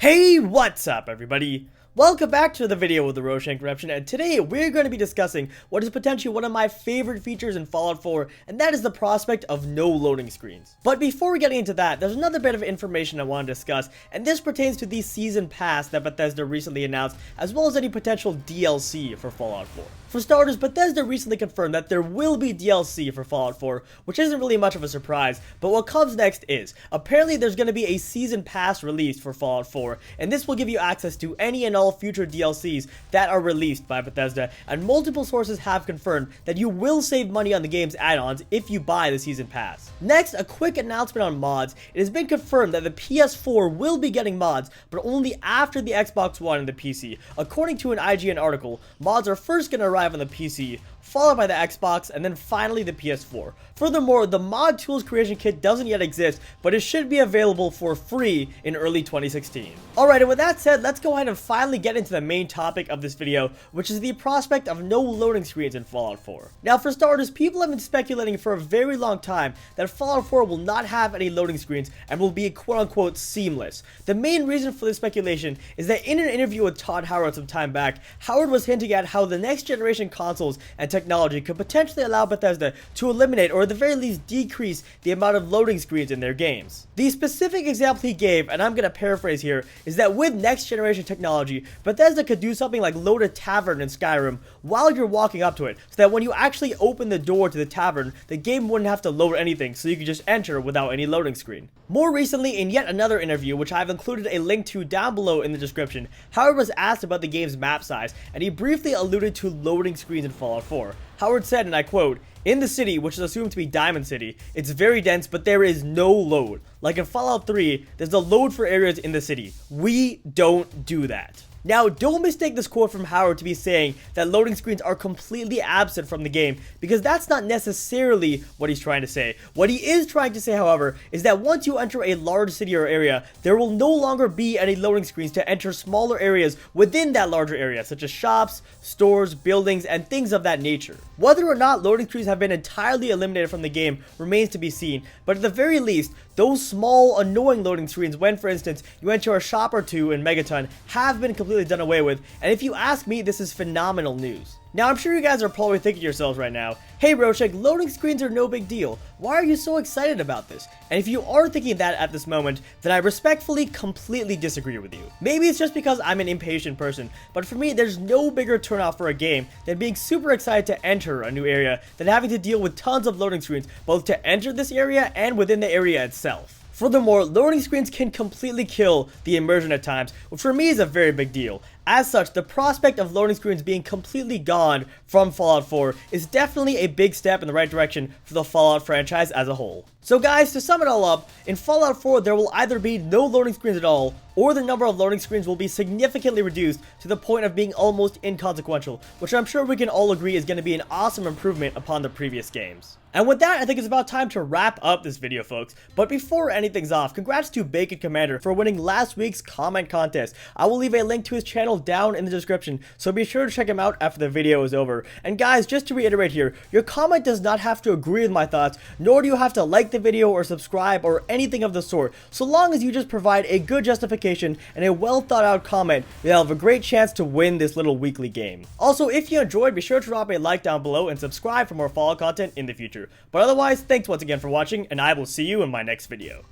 Hey, what's up everybody? Welcome back to the video with the Roshan Corruption, and today we're going to be discussing what is potentially one of my favorite features in Fallout 4, and that is the prospect of no loading screens. But before we get into that, there's another bit of information I want to discuss, and this pertains to the Season Pass that Bethesda recently announced, as well as any potential DLC for Fallout 4. For starters, Bethesda recently confirmed that there will be DLC for Fallout 4, which isn't really much of a surprise, but what comes next is, apparently there's going to be a Season Pass released for Fallout 4, and this will give you access to any and all future DLCs that are released by Bethesda, and multiple sources have confirmed that you will save money on the game's add-ons if you buy the Season Pass. Next, a quick announcement on mods. It has been confirmed that the PS4 will be getting mods, but only after the Xbox One and the PC. According to an IGN article, mods are first going to arrive on the PC, followed by the Xbox, and then finally the PS4. Furthermore, the mod tools creation kit doesn't yet exist, but it should be available for free in early 2016. Alright, and with that said, let's go ahead and finally get into the main topic of this video, which is the prospect of no loading screens in Fallout 4. Now, for starters, people have been speculating for a very long time that Fallout 4 will not have any loading screens and will be quote-unquote seamless. The main reason for this speculation is that in an interview with Todd Howard some time back, Howard was hinting at how the next generation consoles and technology could potentially allow Bethesda to eliminate, or at the very least decrease, the amount of loading screens in their games. The specific example he gave, and I'm going to paraphrase here, is that with next generation technology, Bethesda could do something like load a tavern in Skyrim while you're walking up to it, so that when you actually open the door to the tavern, the game wouldn't have to load anything, so you could just enter without any loading screen. More recently, in yet another interview, which I've included a link to down below in the description, Howard was asked about the game's map size, and he briefly alluded to loading screens in Fallout 4. Howard said, and I quote, "In the city, which is assumed to be Diamond City, it's very dense, but there is no load. Like in Fallout 3, there's a load for areas in the city. We don't do that." Now, don't mistake this quote from Howard to be saying that loading screens are completely absent from the game, because that's not necessarily what he's trying to say. What he is trying to say, however, is that once you enter a large city or area, there will no longer be any loading screens to enter smaller areas within that larger area, such as shops, stores, buildings, and things of that nature. Whether or not loading screens have been entirely eliminated from the game remains to be seen, but at the very least, those small, annoying loading screens when, for instance, you enter a shop or two in Megaton have been completely done away with, and if you ask me, this is phenomenal news. Now, I'm sure you guys are probably thinking to yourselves right now, "Hey Roshek, loading screens are no big deal. Why are you so excited about this?" And if you are thinking that at this moment, then I respectfully completely disagree with you. Maybe it's just because I'm an impatient person, but for me, there's no bigger turnoff for a game than being super excited to enter a new area than having to deal with tons of loading screens, both to enter this area and within the area itself. Furthermore, loading screens can completely kill the immersion at times, which for me is a very big deal. As such, the prospect of loading screens being completely gone from Fallout 4 is definitely a big step in the right direction for the Fallout franchise as a whole. So guys, to sum it all up, in Fallout 4 there will either be no loading screens at all, or the number of loading screens will be significantly reduced to the point of being almost inconsequential, which I'm sure we can all agree is going to be an awesome improvement upon the previous games. And with that, I think it's about time to wrap up this video, folks. But before ending things off, congrats to Bacon Commander for winning last week's comment contest. I will leave a link to his channel down in the description, so be sure to check him out after the video is over. And guys, just to reiterate here, your comment does not have to agree with my thoughts, nor do you have to like the video or subscribe or anything of the sort. So long as you just provide a good justification and a well thought out comment, you'll have a great chance to win this little weekly game. Also, if you enjoyed, be sure to drop a like down below and subscribe for more Fallout content in the future. But otherwise, thanks once again for watching, and I will see you in my next video.